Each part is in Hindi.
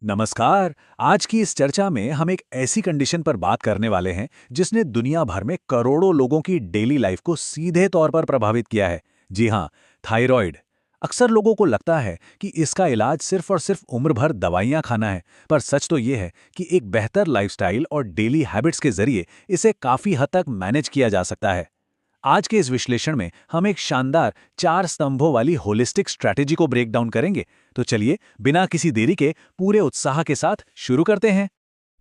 नमस्कार। आज की इस चर्चा में हम एक ऐसी कंडीशन पर बात करने वाले हैं जिसने दुनिया भर में करोड़ों लोगों की डेली लाइफ को सीधे तौर पर प्रभावित किया है। जी हाँ, थायराइड। अक्सर लोगों को लगता है कि इसका इलाज सिर्फ और सिर्फ उम्र भर दवाइयाँ खाना है, पर सच तो ये है कि एक बेहतर लाइफस्टाइल और डेली हैबिट्स के जरिए इसे काफ़ी हद तक मैनेज किया जा सकता है। आज के इस विश्लेषण में हम एक शानदार 4 स्तंभों वाली होलिस्टिक स्ट्रैटेजी को ब्रेक डाउन करेंगे। तो चलिए, बिना किसी देरी के पूरे उत्साह के साथ शुरू करते हैं।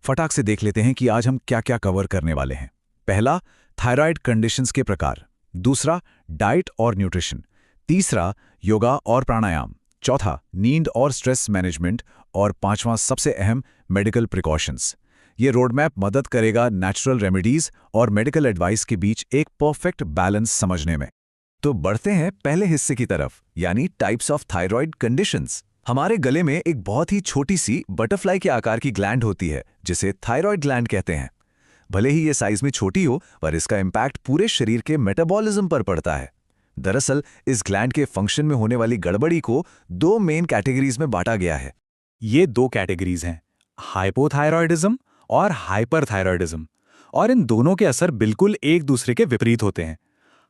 फटाक से देख लेते हैं कि आज हम क्या क्या कवर करने वाले हैं। पहला, थायराइड कंडीशंस के प्रकार। दूसरा, डाइट और न्यूट्रिशन। तीसरा, योगा और प्राणायाम। चौथा, नींद और स्ट्रेस मैनेजमेंट। और पांचवां, सबसे अहम, मेडिकल प्रिकॉशंस। ये रोडमैप मदद करेगा नेचुरल रेमेडीज और मेडिकल एडवाइस के बीच एक परफेक्ट बैलेंस समझने में। तो बढ़ते हैं पहले हिस्से की तरफ, यानी टाइप्स ऑफ थायराइड कंडीशंस। हमारे गले में एक बहुत ही छोटी सी बटरफ्लाई के आकार की ग्लैंड होती है, जिसे थायराइड ग्लैंड कहते हैं। भले ही ये साइज में छोटी हो, पर इसका इम्पैक्ट पूरे शरीर के मेटाबॉलिज्म पर पड़ता है। दरअसल इस ग्लैंड के फंक्शन में होने वाली गड़बड़ी को दो मेन कैटेगरीज में बांटा गया है। ये दो कैटेगरीज हैं, हाइपोथायरॉयडिज्म और हाइपरथायरॉयडिज्म। और इन दोनों के असर बिल्कुल एक दूसरे के विपरीत होते हैं।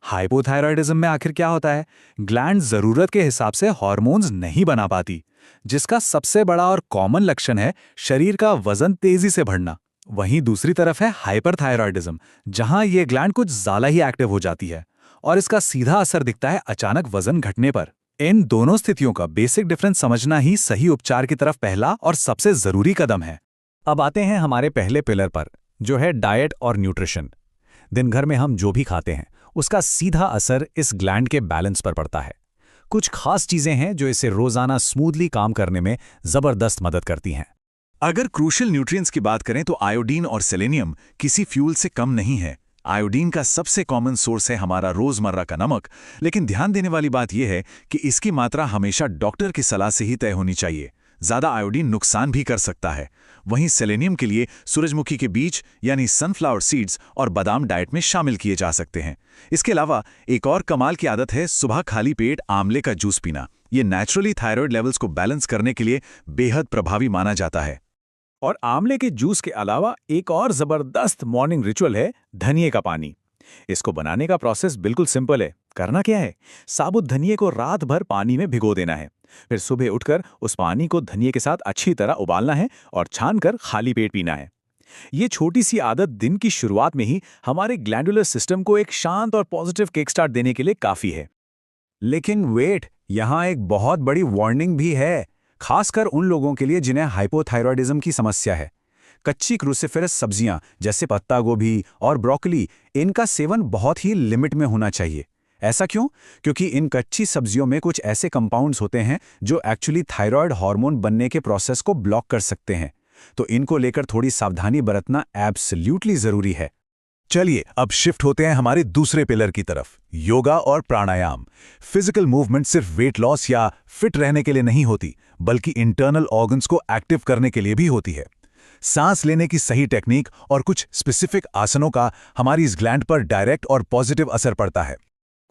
हाइपोथायरॉयडिज्म में आखिर क्या होता है? ग्लैंड जरूरत के हिसाब से हार्मोन्स नहीं बना पाती, जिसका सबसे बड़ा और कॉमन लक्षण है शरीर का वजन तेजी से बढ़ना। वहीं दूसरी तरफ है हाइपरथायरॉयडिज्म, जहां ये ग्लैंड कुछ ज्यादा ही एक्टिव हो जाती है और इसका सीधा असर दिखता है अचानक वजन घटने पर। इन दोनों स्थितियों का बेसिक डिफरेंस समझना ही सही उपचार की तरफ पहला और सबसे जरूरी कदम है। अब आते हैं हमारे पहले पिलर पर, जो है डाइट और न्यूट्रिशन। दिन भर में हम जो भी खाते हैं उसका सीधा असर इस ग्लैंड के बैलेंस पर पड़ता है। कुछ खास चीजें हैं जो इसे रोजाना स्मूथली काम करने में जबरदस्त मदद करती हैं। अगर क्रूशियल न्यूट्रिएंट्स की बात करें तो आयोडीन और सेलेनियम किसी फ्यूल से कम नहीं है। आयोडीन का सबसे कॉमन सोर्स है हमारा रोजमर्रा का नमक, लेकिन ध्यान देने वाली बात यह है कि इसकी मात्रा हमेशा डॉक्टर की सलाह से ही तय होनी चाहिए। ज्यादा आयोडीन नुकसान भी कर सकता है। वहीं सेलेनियम के लिए सूरजमुखी के बीज यानी सनफ्लावर सीड्स और बादाम डाइट में शामिल किए जा सकते हैं। इसके अलावा एक और कमाल की आदत है सुबह खाली पेट आंवले का जूस पीना। ये नेचुरली थायराइड लेवल्स को बैलेंस करने के लिए बेहद प्रभावी माना जाता है। और आंवले के जूस के अलावा एक और जबरदस्त मॉर्निंग रिचुअल है धनिए का पानी। इसको बनाने का प्रोसेस बिल्कुल सिंपल है। करना क्या है? साबुत धनिए को रात भर पानी में भिगो देना है। फिर सुबह उठकर उस पानी को धनिए के साथ अच्छी तरह उबालना है और छानकर खाली पेट पीना है। ये छोटी सी आदत दिन की शुरुआत में ही हमारे ग्लैंडुलर सिस्टम को एक शांत और पॉजिटिव किक स्टार्ट देने के लिए काफी है। लेकिन वेट, यहाँ एक बहुत बड़ी वार्निंग भी है, खासकर उन लोगों के लिए जिन्हें हाइपोथायरॉयडिज्म की समस्या है। कच्ची क्रूसिफेरस सब्जियां जैसे पत्ता गोभी और ब्रोकली, इनका सेवन बहुत ही लिमिट में होना चाहिए। ऐसा क्यों? क्योंकि इन कच्ची सब्जियों में कुछ ऐसे कंपाउंड्स होते हैं जो एक्चुअली थायराइड हार्मोन बनने के प्रोसेस को ब्लॉक कर सकते हैं। तो इनको लेकर थोड़ी सावधानी बरतना एब्सोल्युटली जरूरी है। चलिए अब शिफ्ट होते हैं हमारे दूसरे पिलर की तरफ, योगा और प्राणायाम। फिजिकल मूवमेंट सिर्फ वेट लॉस या फिट रहने के लिए नहीं होती, बल्कि इंटरनल ऑर्गन्स को एक्टिव करने के लिए भी होती है। सांस लेने की सही टेक्निक और कुछ स्पेसिफिक आसनों का हमारी इस ग्लैंड पर डायरेक्ट और पॉजिटिव असर पड़ता है।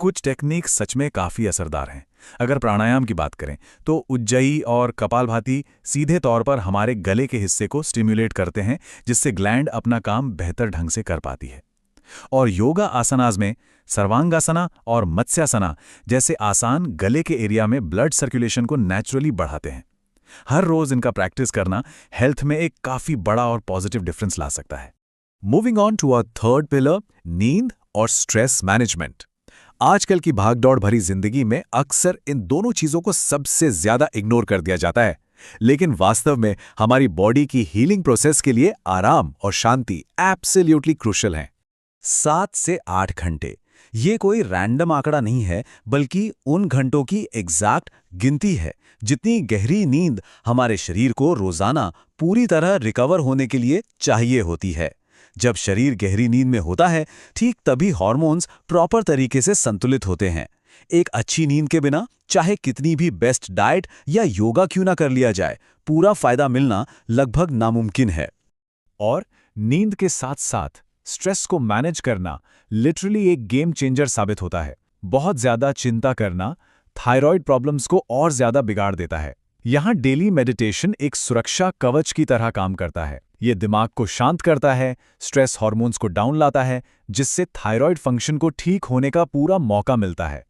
कुछ टेक्निक सच में काफी असरदार हैं। अगर प्राणायाम की बात करें तो उज्जयी और कपालभाति सीधे तौर पर हमारे गले के हिस्से को स्टिम्युलेट करते हैं, जिससे ग्लैंड अपना काम बेहतर ढंग से कर पाती है। और योगा आसनास में सर्वांगासना और मत्स्यासना जैसे आसान गले के एरिया में ब्लड सर्कुलेशन को नेचुरली बढ़ाते हैं। हर रोज इनका प्रैक्टिस करना हेल्थ में एक काफी बड़ा और पॉजिटिव डिफरेंस ला सकता है। Moving on to our third pillar, नींद और स्ट्रेस मैनेजमेंट। आजकल की भागदौड़ भरी जिंदगी में अक्सर इन दोनों चीजों को सबसे ज्यादा इग्नोर कर दिया जाता है, लेकिन वास्तव में हमारी बॉडी की हीलिंग प्रोसेस के लिए आराम और शांति एब्सोल्युटली क्रूशियल हैं। 7 से 8 घंटे, ये कोई रैंडम आंकड़ा नहीं है, बल्कि उन घंटों की एग्जैक्ट गिनती है जितनी गहरी नींद हमारे शरीर को रोजाना पूरी तरह रिकवर होने के लिए चाहिए होती है। जब शरीर गहरी नींद में होता है, ठीक तभी हार्मोन्स प्रॉपर तरीके से संतुलित होते हैं। एक अच्छी नींद के बिना चाहे कितनी भी बेस्ट डाइट या योगा क्यों ना कर लिया जाए, पूरा फायदा मिलना लगभग नामुमकिन है। और नींद के साथ साथ स्ट्रेस को मैनेज करना लिटरली एक गेम चेंजर साबित होता है। बहुत ज्यादा चिंता करना थायराइड प्रॉब्लम्स को और ज्यादा बिगाड़ देता है। यहाँ डेली मेडिटेशन एक सुरक्षा कवच की तरह काम करता है। ये दिमाग को शांत करता है, स्ट्रेस हार्मोन्स को डाउन लाता है, जिससे थायराइड फंक्शन को ठीक होने का पूरा मौका मिलता है।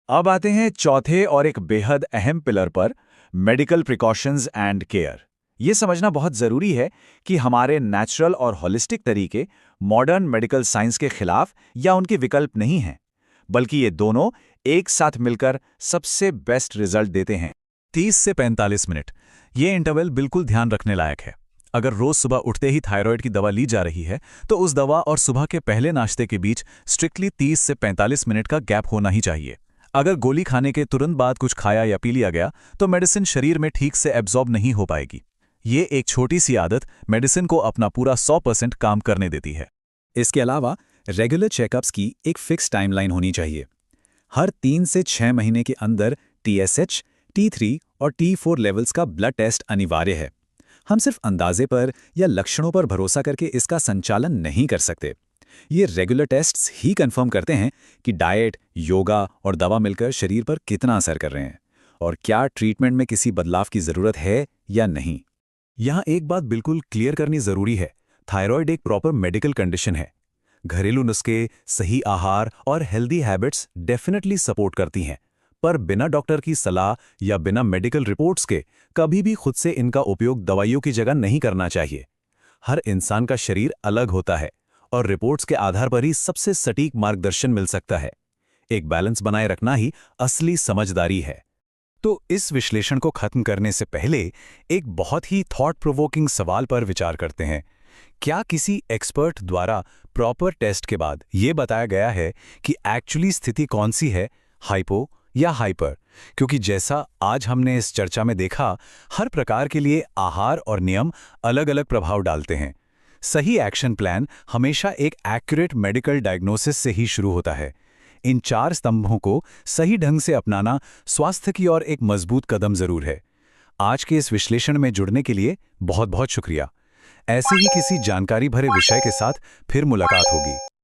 अब आते हैं चौथे और एक बेहद अहम पिलर पर, मेडिकल प्रिकॉशंस एंड केयर। ये समझना बहुत ज़रूरी है कि हमारे नेचुरल और होलिस्टिक तरीके मॉडर्न मेडिकल साइंस के खिलाफ या उनके विकल्प नहीं हैं, बल्कि ये दोनों एक साथ मिलकर सबसे बेस्ट रिजल्ट देते हैं। 30 से 45 मिनट, ये इंटरवल बिल्कुल ध्यान रखने लायक है। अगर रोज सुबह उठते ही थायराइड की दवा ली जा रही है, तो उस दवा और सुबह के पहले नाश्ते के बीच स्ट्रिक्टली 30 से 45 मिनट का गैप होना ही चाहिए। अगर गोली खाने के तुरंत बाद कुछ खाया या पी लिया गया, तो मेडिसिन शरीर में ठीक से एब्जॉर्ब नहीं हो पाएगी। ये एक छोटी सी आदत मेडिसिन को अपना पूरा 100% काम करने देती है। इसके अलावा रेगुलर चेकअप्स की एक फिक्स टाइमलाइन होनी चाहिए। हर 3 से 6 महीने के अंदर TSH, T3 और T4 लेवल्स का ब्लड टेस्ट अनिवार्य है। हम सिर्फ अंदाजे पर या लक्षणों पर भरोसा करके इसका संचालन नहीं कर सकते। ये रेगुलर टेस्ट्स ही कंफर्म करते हैं कि डाइट, योगा और दवा मिलकर शरीर पर कितना असर कर रहे हैं और क्या ट्रीटमेंट में किसी बदलाव की ज़रूरत है या नहीं। यहाँ एक बात बिल्कुल क्लियर करनी ज़रूरी है, थायराइड एक प्रॉपर मेडिकल कंडीशन है। घरेलू नुस्खे, सही आहार और हेल्दी हैबिट्स डेफिनेटली सपोर्ट करती हैं, पर बिना डॉक्टर की सलाह या बिना मेडिकल रिपोर्ट्स के कभी भी खुद से इनका उपयोग दवाइयों की जगह नहीं करना चाहिए। हर इंसान का शरीर अलग होता है और रिपोर्ट्स के आधार पर ही सबसे सटीक मार्गदर्शन मिल सकता है। एक बैलेंस बनाए रखना ही असली समझदारी है। तो इस विश्लेषण को खत्म करने से पहले एक बहुत ही थॉट प्रोवोकिंग सवाल पर विचार करते हैं। क्या किसी एक्सपर्ट द्वारा प्रॉपर टेस्ट के बाद यह बताया गया है कि एक्चुअली स्थिति कौन सी है, हाइपो या हाइपर? क्योंकि जैसा आज हमने इस चर्चा में देखा, हर प्रकार के लिए आहार और नियम अलग अलग प्रभाव डालते हैं। सही एक्शन प्लान हमेशा एक एक्यूरेट मेडिकल डायग्नोसिस से ही शुरू होता है। इन 4 स्तंभों को सही ढंग से अपनाना स्वास्थ्य की ओर एक मजबूत कदम जरूर है। आज के इस विश्लेषण में जुड़ने के लिए बहुत बहुत शुक्रिया। ऐसे ही किसी जानकारी भरे विषय के साथ फिर मुलाकात होगी।